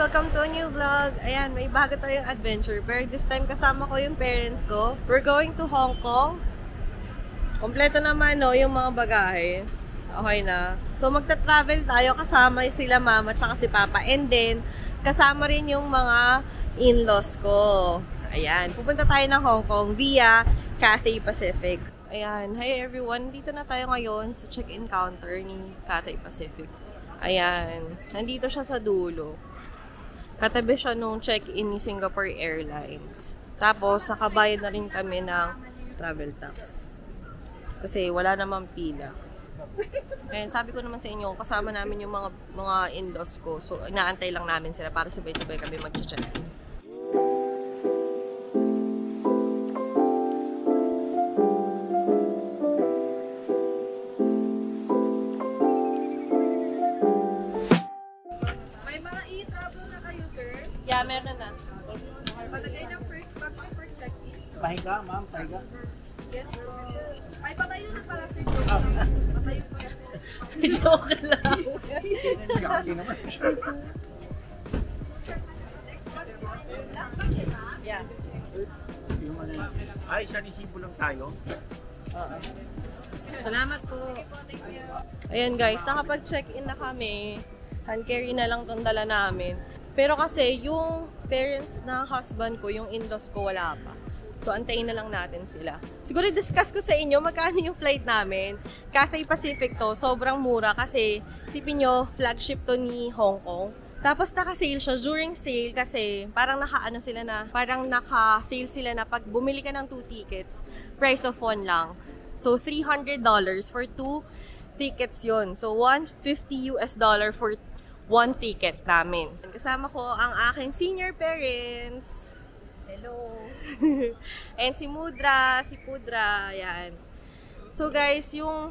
Welcome to a new vlog. Ayan, may bago tayong adventure. Pero this time kasama ko yung parents ko. We're going to Hong Kong. Kompleto naman, no, yung mga bagahe. Okay na. So, magta-travel tayo kasama sila mama at si papa. And then, kasama rin yung mga in-laws ko. Ayan, pupunta tayo ng Hong Kong via Cathay Pacific. Ayan, hi everyone. Dito na tayo ngayon sa check-in counter ni Cathay Pacific. Ayan, nandito siya sa dulo. Katabi siya nung check-in ni Singapore Airlines. Tapos, nakabayad na rin kami ng travel tax. Kasi wala namang pila. Ayan, sabi ko naman sa inyo, kasama namin yung mga in-laws ko. So, inaantay lang namin sila para sabay-sabay kami mag-check-in. Yeah, meron na. Palagay ng first bag for check-in. Pahiga, ma'am. Pahiga. Yes, bro. Ay, patayo na pala sir. Patayo po yan sir. Joke lang. Kaki naman. Last bag yun ha? Yeah. Ay, siya resibo lang tayo. Salamat po. Ayan guys, nakapag-check-in na kami. Hand carry na lang itong dala namin. Pero kasi, yung parents na husband ko, yung in-laws ko, wala pa. So, antayin na lang natin sila. Siguro, discuss ko sa inyo, magkano yung flight namin. Cathay Pacific to, sobrang mura kasi, isipin nyo, flagship to ni Hong Kong. Tapos, naka-sale siya during sale kasi, parang naka-sale sila na pag bumili ka ng 2 tickets, price of 1 lang. So, $300 for 2 tickets yun. So, $150 for 1 ticket namin. Kasama ko ang aking senior parents. Hello! And si Mudra, si Pudra, ayan. So guys, yung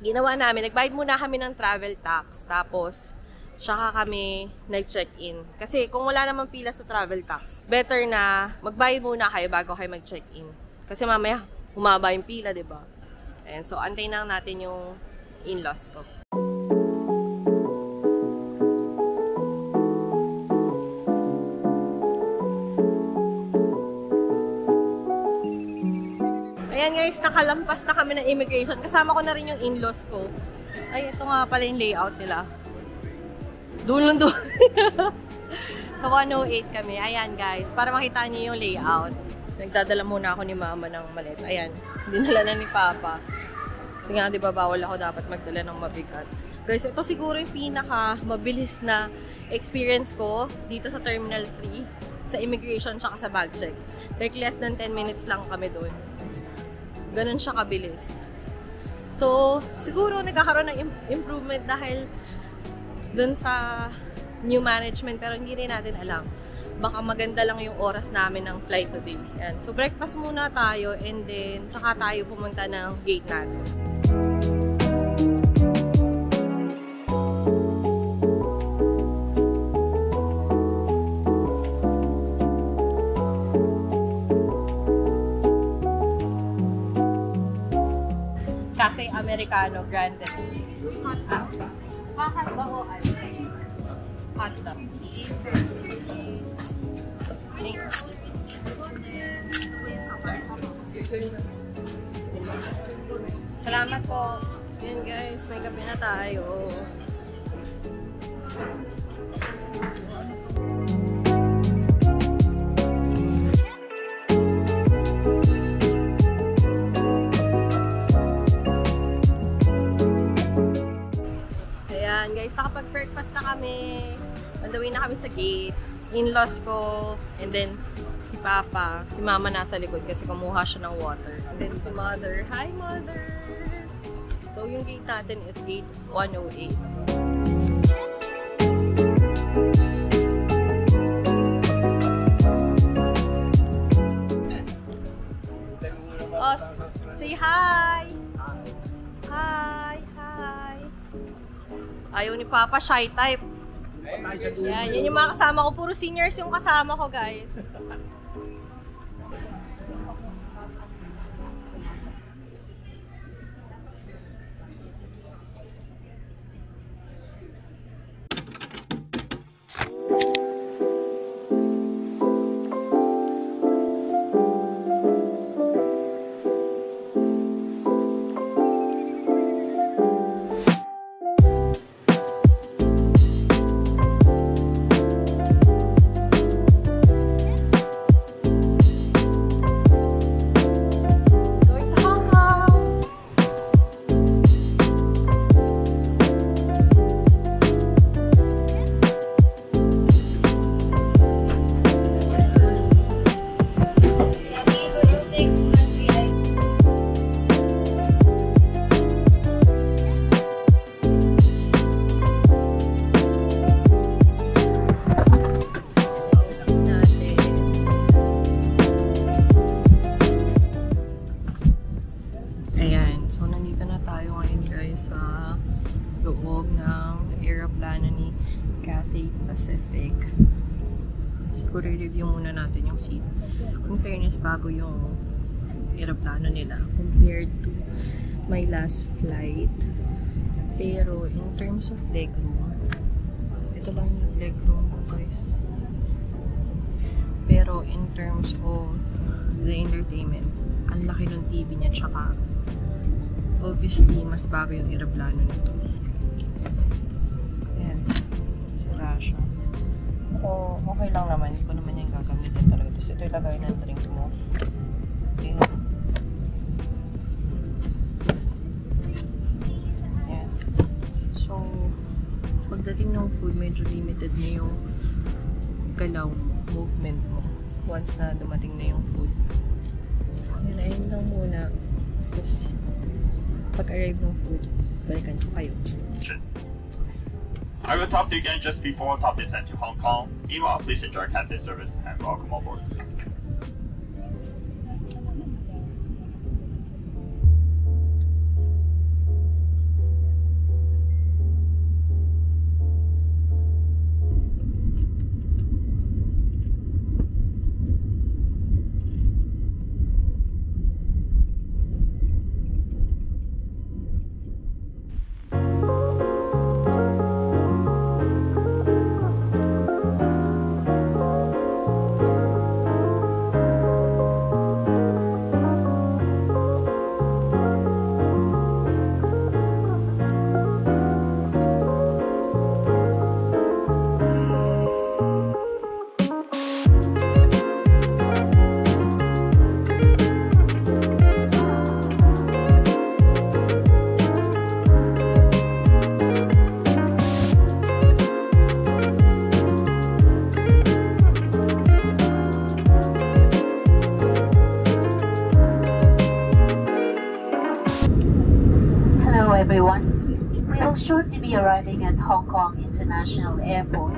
ginawa namin, nagbayad muna kami ng travel tax. Tapos, saka kami nag-check-in. Kasi kung wala namang pila sa travel tax, better na magbayad muna kayo bago kayo mag-check-in. Kasi mamaya, humaba yung pila, diba? And so, antayin lang natin yung in-laws ko. Ayan guys, nakalampas na kami ng immigration. Kasama ko na rin yung in-laws ko. Ay, ito nga pala yung layout nila. Dulong-dulong. Sa 108 kami. Ayan guys, para makita niyo yung layout. Nagdadala muna ako ni mama ng maleta. Ayan, dinala na ni papa. Kasi nga, di ba, bawal ako dapat magdala ng mabigat. Guys, ito siguro yung pinaka-mabilis na experience ko dito sa Terminal 3. Sa immigration tsaka sa bag check. Like less than 10 minutes lang kami doon. Ganun siya kabilis. So, siguro nagkakaroon ng improvement dahil dun sa new management. Pero hindi rin natin alam. Baka maganda lang yung oras namin ng flight today. Yan. So, breakfast muna tayo and then tsaka tayo pumunta ng gate natin. Cafe Americano Grande. Hot dog. Hot ba o ano? Hot dog. Salamat po. Yan guys, may kape na tayo. Ayan guys, nakapag-breakfast na kami. On the way na kami sa gate. In-laws ko. And then, si Papa. Si Mama nasa likod kasi kumuha siya ng water. And then si Mother. Hi Mother! So, yung gate natin is gate 108. Oh, say hi! Hi! Hi! Ayaw ni Papa, shy type. Yan yung mga kasama ko. Puro seniors yung kasama ko, guys. you sa loob ng aeroplano ni Cathay Pacific. Siguro i-review muna natin yung seat. In fairness, bago yung aeroplano nila compared to my last flight. Pero in terms of legroom, ito lang yung legroom ko, guys. Pero in terms of the entertainment, ang laki ng TV niya, tsaka obviously mas bago yung aeroplano nito. Ayan, sira siya. Pero okay lang naman, hindi ko naman yung gagamitin talaga. Tapos ito yung lagay ng drink mo. Okay. Ayan. So, pagdating ng food, medyo limited na yung galaw, movement mo once na dumating na yung food. Ayan, ayun lang muna. Tapos, pag-arrive ng food, balikan ko kayo. I will talk to you again just before top is sent to Hong Kong. Meanwhile, please enjoy Cathay service and welcome aboard. Everyone, we will shortly be arriving at Hong Kong International Airport.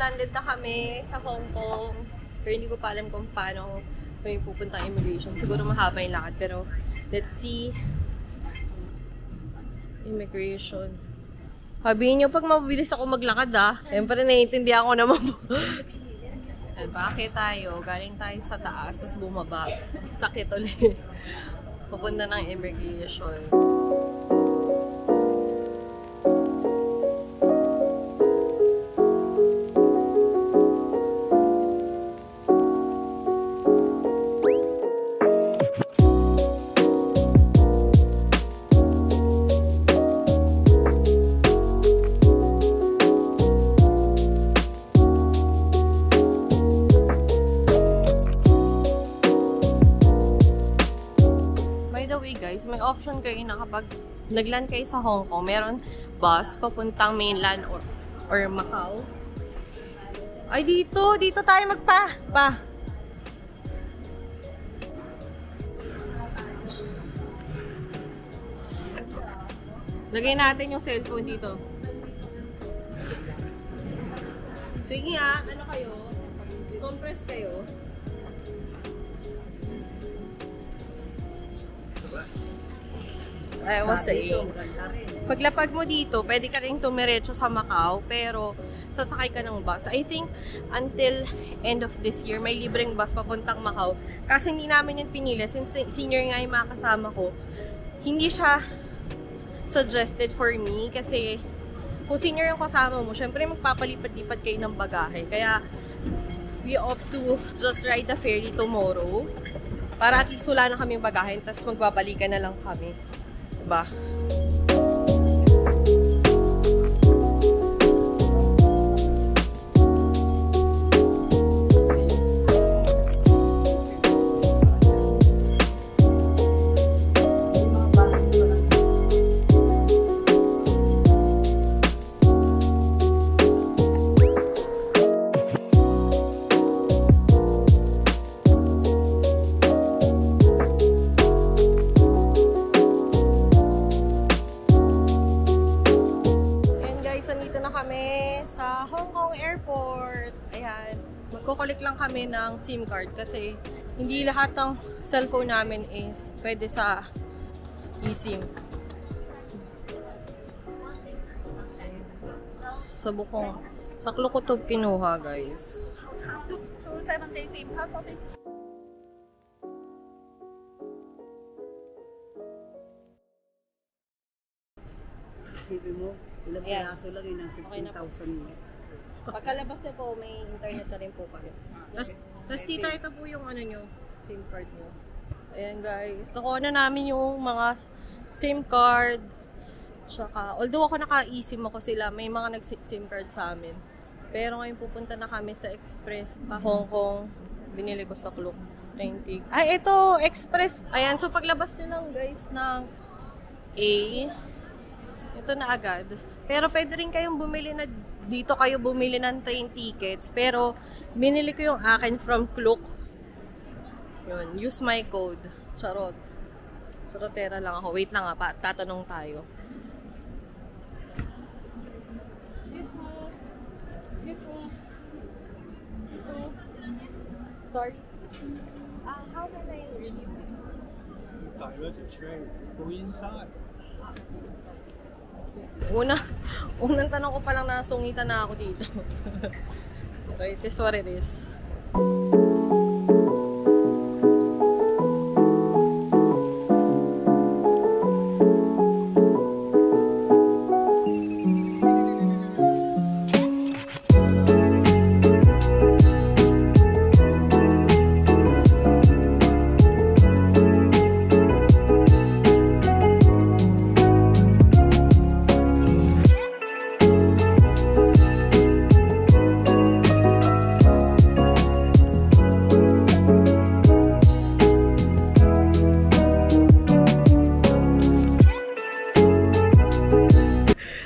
Landed na kami sa Hong Kong. Pero hindi ko pa alam kung paano may pupunta immigration. Siguro mahaba yung lakad. Pero let's see. Immigration. Sabihin nyo pag mabilis ako maglakad Siyempre naiintindihan ko naman po. Bakit tayo? Galing tayo sa taas, tapos bumaba. Sakit ulit. Pupunta ng immigration. Guys, may option kayo na kapag nagland kayo sa Hong Kong, meron bus papuntang mainland or Macau. Ay, dito tayo magpa. Lagay natin yung cellphone dito. Sige ano kayo? Compress kayo. I was saying, paglapag mo dito, pwede ka rin tumiretso sa Macau, pero sasakay ka ng bus. I think, until end of this year, may libreng bus papuntang Macau. Kasi hindi namin yung pinili, since senior nga yung mga kasama ko, hindi siya suggested for me, kasi kung senior yung kasama mo, syempre magpapalipat-lipat kayo ng bagahe. Kaya, we opt to just ride the ferry tomorrow, para at least wala na kaming bagahe, tapos magbabalikan na lang kami. Diba? kami sa Hong Kong Airport. Ayan. Magkukulik lang kami ng SIM card kasi hindi lahat ng cellphone namin is pwede sa eSIM. Sa bukong. Sa Klukutob kinuha, guys. 7 days in passport is. Isipin mo, ilang Ayan. piraso lang yun ang Okay na po. 15,000. Pagkalabas niyo po, may internet na rin po kayo. Tapos tita, ito po yung ano nyo, SIM card nyo. Ayan guys, nakuha na namin yung mga SIM card. Tsaka, although ako naka-eSIM ako sila, may mga nag-SIM card sa amin. Pero ngayon pupunta na kami sa Express pa Hong Kong. Binili ko sa Klook. 90. Ay, ito, Express. Ayan, so paglabas nyo lang guys ng A, ito na agad. Pero pwede rin kayong bumili na, dito kayo bumili ng train tickets. Pero, binili ko yung akin from Klook. Yun, use my code. Charot. Charotera lang ako. Wait lang pa, tatanong tayo. Excuse me. Excuse me. Excuse me. Sorry. How can I redeem this one? Direct train. Go inside. Unang tanong ko palang nasungitan na ako dito. Okay, it is what it is.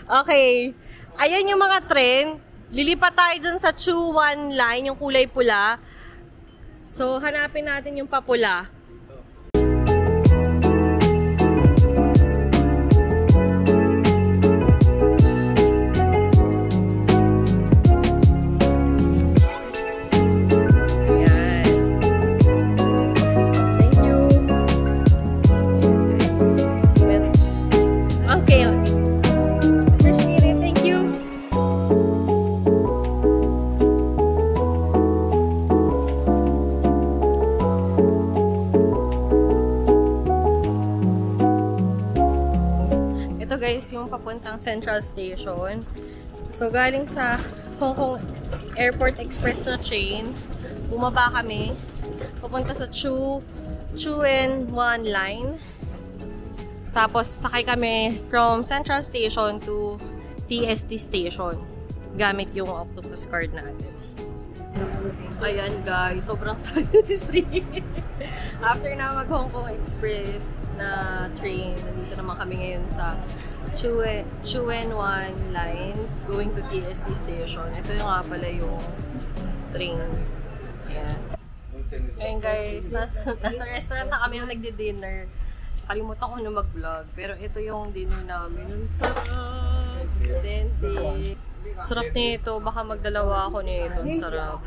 Okay. Ayan yung mga tren. Lilipat tayo dun sa Chu Wan line, yung kulay pula. So, hanapin natin yung papula. Ayan. Thank you. Okay, okay. Ito guys, yung papuntang Central Station. So, galing sa Hong Kong Airport Express na train, bumaba kami, papunta sa Chuen Wan line. Tapos, sakay kami from Central Station to TST Station, gamit yung Octopus card natin. Ayan guys, sobrang stress-free. After na mag Hong Kong Express na train, nandito naman kami ngayon sa Chuen Wan line going to TST Station. Ito yung nga pala yung train. Ayan. Ayan guys, nasa restaurant na kami yung nagdi-dinner. Kalimutan ko na mag-vlog, pero ito yung dinner namin. Ang sarap! Authentic! Sarap nito, baka magdalawa ako nito. Ang sarap.